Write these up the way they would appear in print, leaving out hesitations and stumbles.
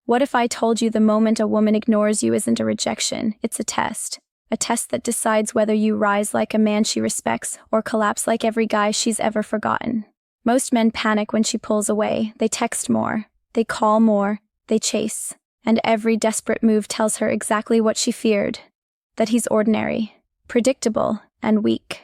What if I told you the moment a woman ignores you isn't a rejection, it's a test? A test that decides whether you rise like a man she respects or collapse like every guy she's ever forgotten. Most men panic when she pulls away. They text more, they call more, they chase. And every desperate move tells her exactly what she feared. That he's ordinary, predictable, and weak.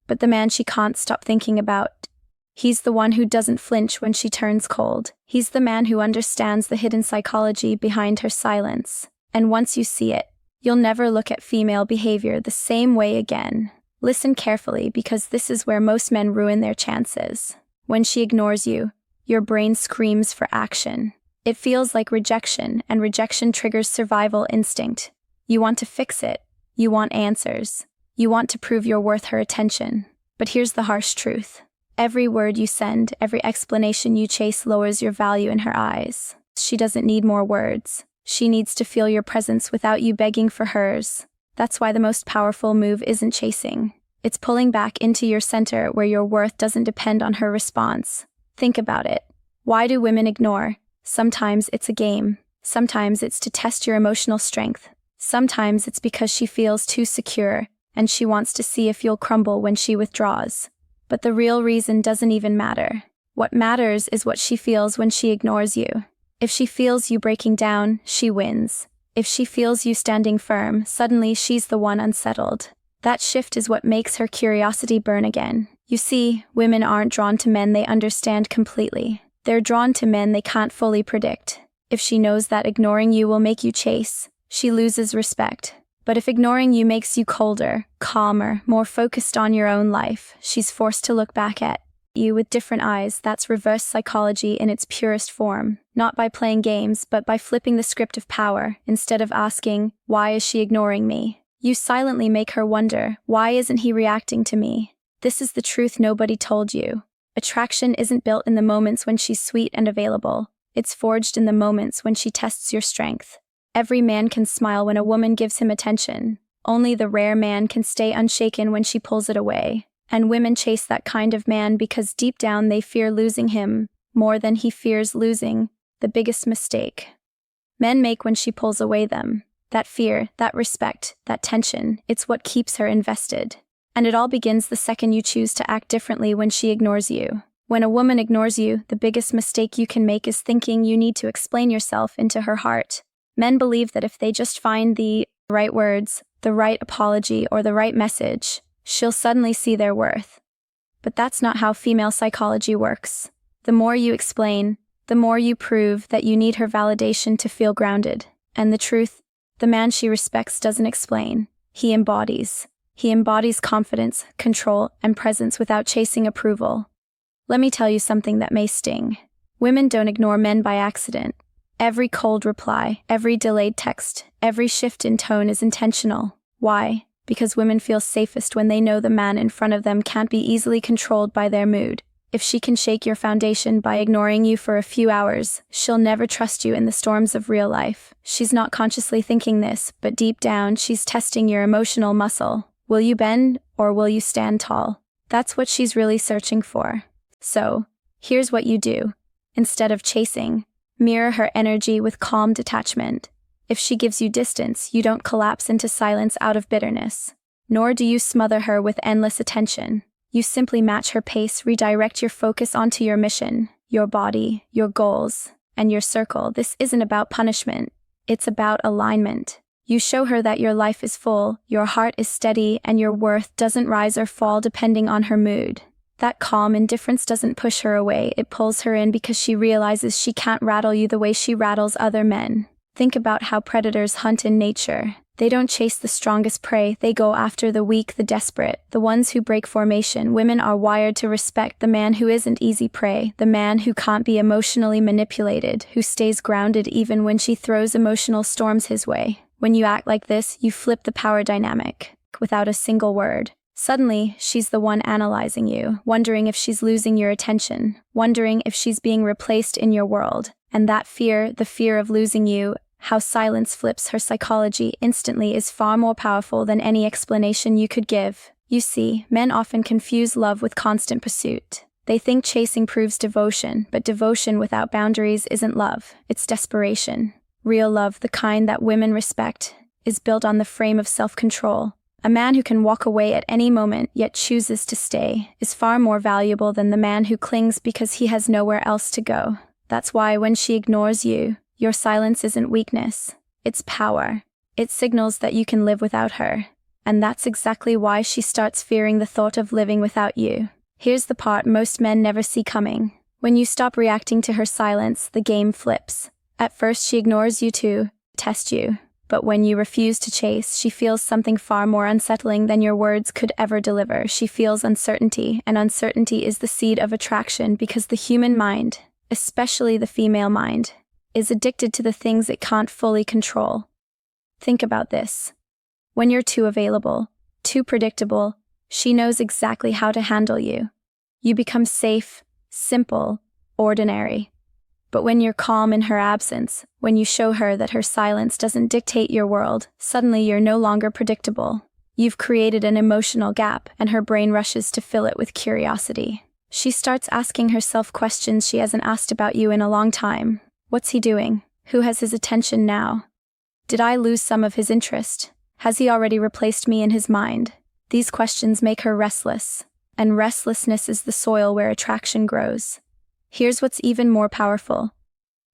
But the man she can't stop thinking about, he's the one who doesn't flinch when she turns cold. He's the man who understands the hidden psychology behind her silence. And once you see it, you'll never look at female behavior the same way again. Listen carefully, because this is where most men ruin their chances. When she ignores you, your brain screams for action. It feels like rejection, and rejection triggers survival instinct. You want to fix it. You want answers. You want to prove you're worth her attention. But here's the harsh truth. Every word you send, every explanation you chase lowers your value in her eyes. She doesn't need more words. She needs to feel your presence without you begging for hers. That's why the most powerful move isn't chasing. It's pulling back into your center where your worth doesn't depend on her response. Think about it. Why do women ignore? Sometimes it's a game. Sometimes it's to test your emotional strength. Sometimes it's because she feels too secure, and she wants to see if you'll crumble when she withdraws. But the real reason doesn't even matter. What matters is what she feels when she ignores you. If she feels you breaking down, she wins. If she feels you standing firm, suddenly she's the one unsettled. That shift is what makes her curiosity burn again. You see, women aren't drawn to men they understand completely. They're drawn to men they can't fully predict. If she knows that ignoring you will make you chase, she loses respect. But if ignoring you makes you colder, calmer, more focused on your own life, she's forced to look back at you with different eyes. That's reverse psychology in its purest form. Not by playing games, but by flipping the script of power. Instead of asking, "Why is she ignoring me?" you silently make her wonder, "Why isn't he reacting to me?" This is the truth nobody told you. Attraction isn't built in the moments when she's sweet and available. It's forged in the moments when she tests your strength. Every man can smile when a woman gives him attention. Only the rare man can stay unshaken when she pulls it away. And women chase that kind of man because deep down they fear losing him more than he fears losing the biggest mistake men make when she pulls away them. That fear, that respect, that tension, it's what keeps her invested. And it all begins the second you choose to act differently when she ignores you. When a woman ignores you, the biggest mistake you can make is thinking you need to explain yourself into her heart. Men believe that if they just find the right words, the right apology, or the right message, she'll suddenly see their worth. But that's not how female psychology works. The more you explain, the more you prove that you need her validation to feel grounded. And the truth, the man she respects doesn't explain. He embodies. He embodies confidence, control, and presence without chasing approval. Let me tell you something that may sting. Women don't ignore men by accident. Every cold reply, every delayed text, every shift in tone is intentional. Why? Because women feel safest when they know the man in front of them can't be easily controlled by their mood. If she can shake your foundation by ignoring you for a few hours, she'll never trust you in the storms of real life. She's not consciously thinking this, but deep down she's testing your emotional muscle. Will you bend, or will you stand tall? That's what she's really searching for. So, here's what you do. Instead of chasing, mirror her energy with calm detachment. If she gives you distance, you don't collapse into silence out of bitterness. Nor do you smother her with endless attention. You simply match her pace, redirect your focus onto your mission, your body, your goals, and your circle. This isn't about punishment. It's about alignment. You show her that your life is full, your heart is steady, and your worth doesn't rise or fall depending on her mood. That calm indifference doesn't push her away, it pulls her in because she realizes she can't rattle you the way she rattles other men. Think about how predators hunt in nature. They don't chase the strongest prey, they go after the weak, the desperate, the ones who break formation. Women are wired to respect the man who isn't easy prey, the man who can't be emotionally manipulated, who stays grounded even when she throws emotional storms his way. When you act like this, you flip the power dynamic. Without a single word. Suddenly, she's the one analyzing you, wondering if she's losing your attention, wondering if she's being replaced in your world. And that fear, the fear of losing you, how silence flips her psychology instantly, is far more powerful than any explanation you could give. You see, men often confuse love with constant pursuit. They think chasing proves devotion, but devotion without boundaries isn't love, it's desperation. Real love, the kind that women respect, is built on the frame of self-control. A man who can walk away at any moment yet chooses to stay is far more valuable than the man who clings because he has nowhere else to go. That's why when she ignores you, your silence isn't weakness, it's power. It signals that you can live without her. And that's exactly why she starts fearing the thought of living without you. Here's the part most men never see coming. When you stop reacting to her silence, the game flips. At first she ignores you to test you. But when you refuse to chase, she feels something far more unsettling than your words could ever deliver. She feels uncertainty, and uncertainty is the seed of attraction because the human mind, especially the female mind, is addicted to the things it can't fully control. Think about this. When you're too available, too predictable, she knows exactly how to handle you. You become safe, simple, ordinary. But when you're calm in her absence, when you show her that her silence doesn't dictate your world, suddenly you're no longer predictable. You've created an emotional gap, and her brain rushes to fill it with curiosity. She starts asking herself questions she hasn't asked about you in a long time. What's he doing? Who has his attention now? Did I lose some of his interest? Has he already replaced me in his mind? These questions make her restless, and restlessness is the soil where attraction grows. Here's what's even more powerful.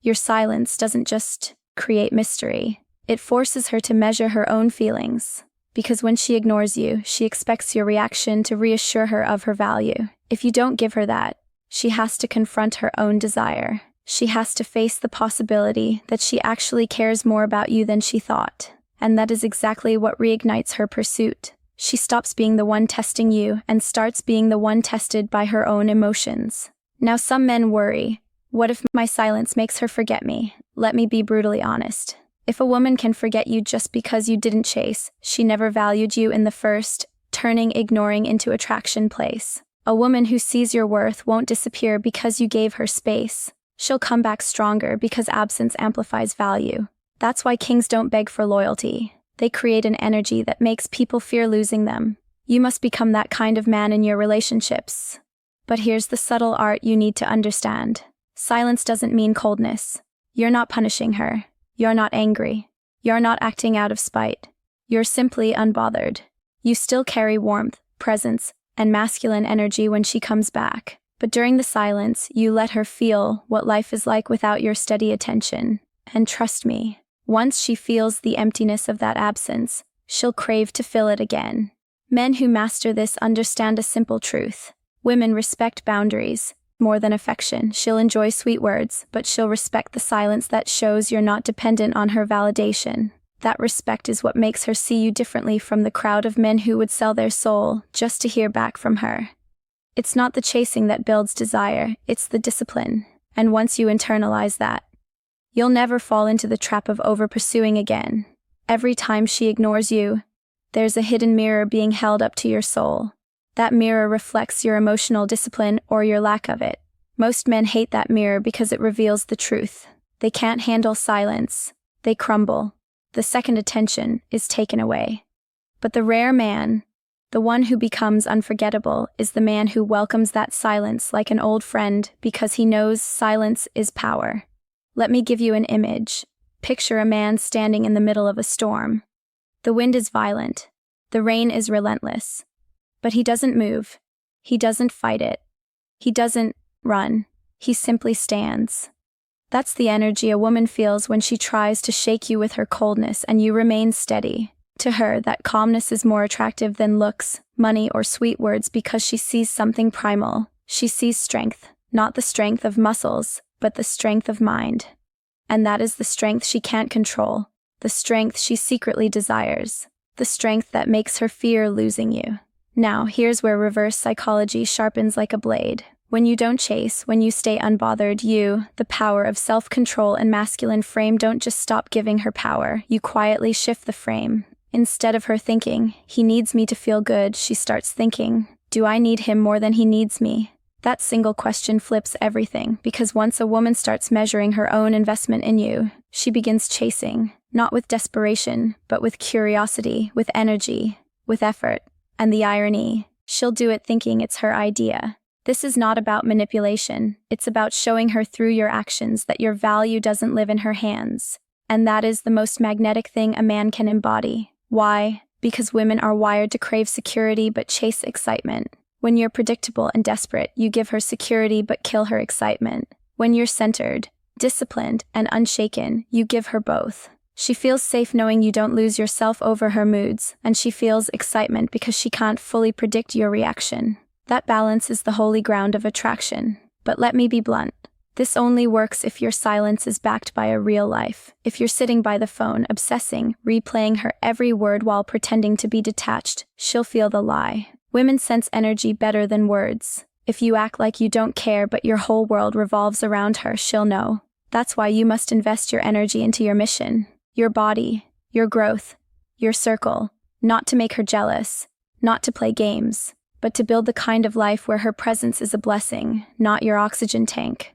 Your silence doesn't just create mystery. It forces her to measure her own feelings. Because when she ignores you, she expects your reaction to reassure her of her value. If you don't give her that, she has to confront her own desire. She has to face the possibility that she actually cares more about you than she thought. And that is exactly what reignites her pursuit. She stops being the one testing you and starts being the one tested by her own emotions. Now some men worry, what if my silence makes her forget me? Let me be brutally honest. If a woman can forget you just because you didn't chase, she never valued you in the first, turning ignoring into attraction place. A woman who sees your worth won't disappear because you gave her space. She'll come back stronger because absence amplifies value. That's why kings don't beg for loyalty. They create an energy that makes people fear losing them. You must become that kind of man in your relationships. But here's the subtle art you need to understand. Silence doesn't mean coldness. You're not punishing her. You're not angry. You're not acting out of spite. You're simply unbothered. You still carry warmth, presence, and masculine energy when she comes back. But during the silence, you let her feel what life is like without your steady attention. And trust me, once she feels the emptiness of that absence, she'll crave to fill it again. Men who master this understand a simple truth. Women respect boundaries more than affection. She'll enjoy sweet words, but she'll respect the silence that shows you're not dependent on her validation. That respect is what makes her see you differently from the crowd of men who would sell their soul just to hear back from her. It's not the chasing that builds desire, it's the discipline. And once you internalize that, you'll never fall into the trap of over-pursuing again. Every time she ignores you, there's a hidden mirror being held up to your soul. That mirror reflects your emotional discipline or your lack of it. Most men hate that mirror because it reveals the truth. They can't handle silence. They crumble. The second attention is taken away. But the rare man, the one who becomes unforgettable, is the man who welcomes that silence like an old friend because he knows silence is power. Let me give you an image. Picture a man standing in the middle of a storm. The wind is violent. The rain is relentless. But he doesn't move. He doesn't fight it. He doesn't run. He simply stands. That's the energy a woman feels when she tries to shake you with her coldness and you remain steady. To her, that calmness is more attractive than looks, money, or sweet words because she sees something primal. She sees strength, not the strength of muscles, but the strength of mind. And that is the strength she can't control, the strength she secretly desires, the strength that makes her fear losing you. Now, here's where reverse psychology sharpens like a blade. When you don't chase, when you stay unbothered, you, the power of self-control and masculine frame, don't just stop giving her power, you quietly shift the frame. Instead of her thinking, he needs me to feel good, she starts thinking, do I need him more than he needs me? That single question flips everything, because once a woman starts measuring her own investment in you, she begins chasing, not with desperation, but with curiosity, with energy, with effort. And the irony, she'll do it thinking it's her idea. This is not about manipulation. It's about showing her through your actions that your value doesn't live in her hands. And that is the most magnetic thing a man can embody. Why? Because women are wired to crave security but chase excitement. When you're predictable and desperate, you give her security but kill her excitement. When you're centered, disciplined, and unshaken, you give her both. She feels safe knowing you don't lose yourself over her moods, and she feels excitement because she can't fully predict your reaction. That balance is the holy ground of attraction. But let me be blunt. This only works if your silence is backed by a real life. If you're sitting by the phone, obsessing, replaying her every word while pretending to be detached, she'll feel the lie. Women sense energy better than words. If you act like you don't care but your whole world revolves around her, she'll know. That's why you must invest your energy into your mission, your body, your growth, your circle, not to make her jealous, not to play games, but to build the kind of life where her presence is a blessing, not your oxygen tank.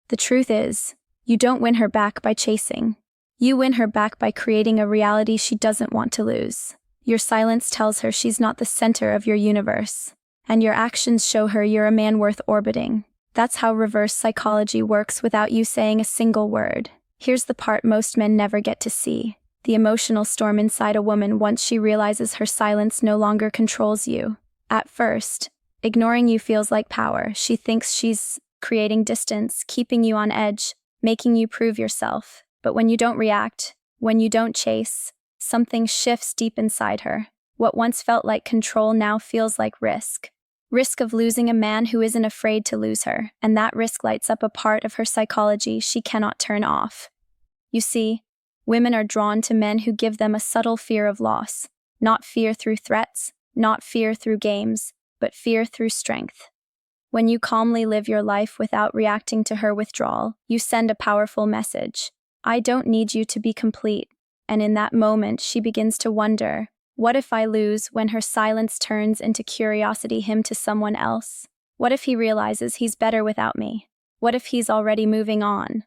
The truth is, you don't win her back by chasing. You win her back by creating a reality she doesn't want to lose. Your silence tells her she's not the center of your universe, and your actions show her you're a man worth orbiting. That's how reverse psychology works without you saying a single word. Here's the part most men never get to see: the emotional storm inside a woman once she realizes her silence no longer controls you. At first, ignoring you feels like power. She thinks she's creating distance, keeping you on edge, making you prove yourself. But when you don't react, when you don't chase, something shifts deep inside her. What once felt like control now feels like risk. Risk of losing a man who isn't afraid to lose her, and that risk lights up a part of her psychology she cannot turn off. You see, women are drawn to men who give them a subtle fear of loss. Not fear through threats, not fear through games, but fear through strength. When you calmly live your life without reacting to her withdrawal, you send a powerful message. I don't need you to be complete. And in that moment, she begins to wonder, what if I lose? When her silence turns into curiosity him to someone else? What if he realizes he's better without me? What if he's already moving on?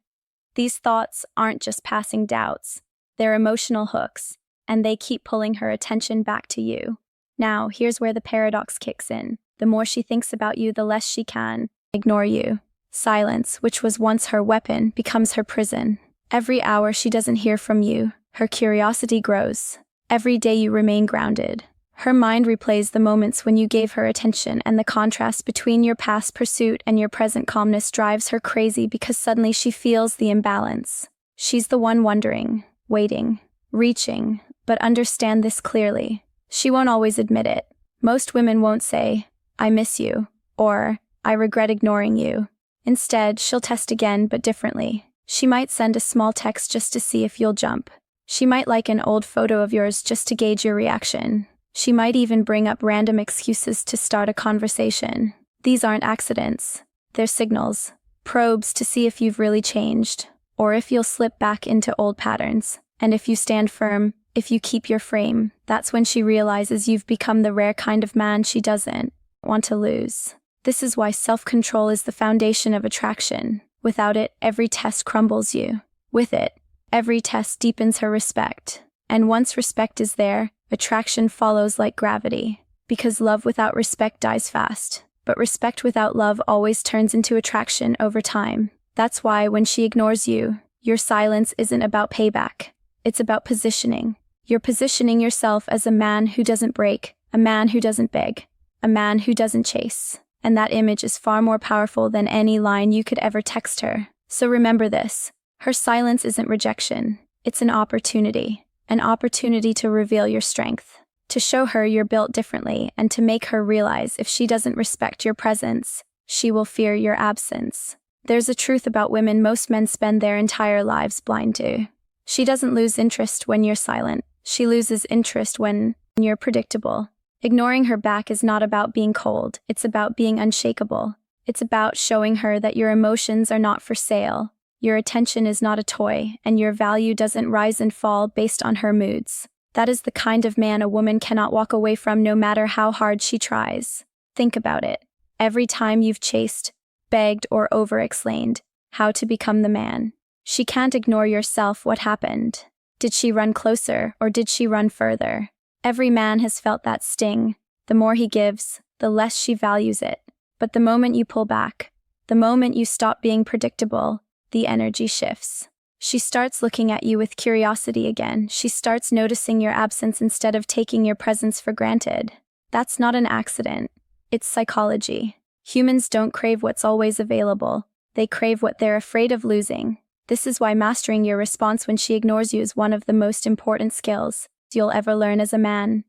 These thoughts aren't just passing doubts. They're emotional hooks, and they keep pulling her attention back to you. Now, here's where the paradox kicks in. The more she thinks about you, the less she can ignore you. Silence, which was once her weapon, becomes her prison. Every hour she doesn't hear from you, her curiosity grows. Every day you remain grounded. Her mind replays the moments when you gave her attention, and the contrast between your past pursuit and your present calmness drives her crazy because suddenly she feels the imbalance. She's the one wondering, waiting, reaching, but understand this clearly. She won't always admit it. Most women won't say, I miss you, or I regret ignoring you. Instead, she'll test again, but differently. She might send a small text just to see if you'll jump. She might like an old photo of yours just to gauge your reaction. She might even bring up random excuses to start a conversation. These aren't accidents. They're signals, probes to see if you've really changed, or if you'll slip back into old patterns. And if you stand firm, if you keep your frame, that's when she realizes you've become the rare kind of man she doesn't want to lose. This is why self-control is the foundation of attraction. Without it, every test crumbles you. With it, every test deepens her respect. And once respect is there, attraction follows like gravity. Because love without respect dies fast. But respect without love always turns into attraction over time. That's why when she ignores you, your silence isn't about payback. It's about positioning. You're positioning yourself as a man who doesn't break, a man who doesn't beg, a man who doesn't chase. And that image is far more powerful than any line you could ever text her. So remember this. Her silence isn't rejection. It's an opportunity to reveal your strength, to show her you're built differently, and to make her realize if she doesn't respect your presence, she will fear your absence. There's a truth about women most men spend their entire lives blind to. She doesn't lose interest when you're silent. She loses interest when you're predictable. Ignoring her back is not about being cold. It's about being unshakable. It's about showing her that your emotions are not for sale. Your attention is not a toy, and your value doesn't rise and fall based on her moods. That is the kind of man a woman cannot walk away from no matter how hard she tries. Think about it. Every time you've chased, begged, or over-explained how to become the man, she can't ignore yourself. What happened? Did she run closer, or did she run further? Every man has felt that sting. The more he gives, the less she values it. But the moment you pull back, the moment you stop being predictable, the energy shifts. She starts looking at you with curiosity again. She starts noticing your absence instead of taking your presence for granted. That's not an accident. It's psychology. Humans don't crave what's always available. They crave what they're afraid of losing. This is why mastering your response when she ignores you is one of the most important skills you'll ever learn as a man.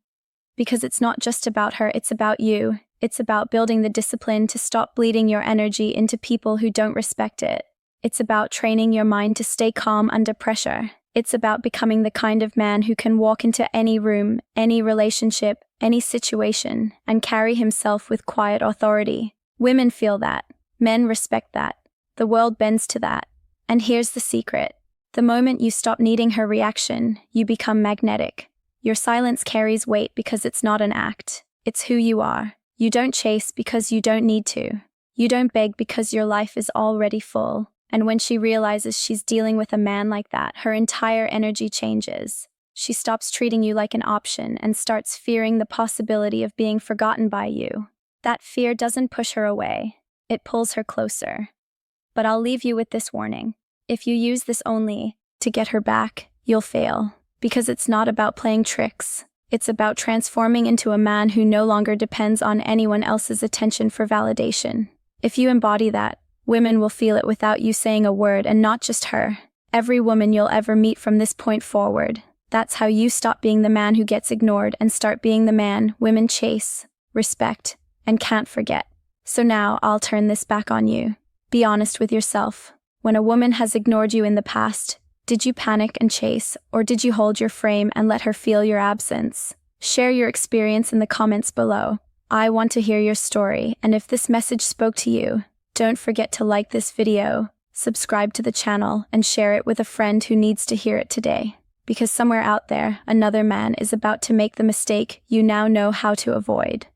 Because it's not just about her, it's about you. It's about building the discipline to stop bleeding your energy into people who don't respect it. It's about training your mind to stay calm under pressure. It's about becoming the kind of man who can walk into any room, any relationship, any situation, and carry himself with quiet authority. Women feel that. Men respect that. The world bends to that. And here's the secret. The moment you stop needing her reaction, you become magnetic. Your silence carries weight because it's not an act. It's who you are. You don't chase because you don't need to. You don't beg because your life is already full. And when she realizes she's dealing with a man like that, her entire energy changes. She stops treating you like an option and starts fearing the possibility of being forgotten by you. That fear doesn't push her away. It pulls her closer. But I'll leave you with this warning. If you use this only to get her back, you'll fail. Because it's not about playing tricks. It's about transforming into a man who no longer depends on anyone else's attention for validation. If you embody that, women will feel it without you saying a word, and not just her. Every woman you'll ever meet from this point forward. That's how you stop being the man who gets ignored and start being the man women chase, respect, and can't forget. So now I'll turn this back on you. Be honest with yourself. When a woman has ignored you in the past, did you panic and chase, or did you hold your frame and let her feel your absence? Share your experience in the comments below. I want to hear your story, and if this message spoke to you, don't forget to like this video, subscribe to the channel, and share it with a friend who needs to hear it today. Because somewhere out there, another man is about to make the mistake you now know how to avoid.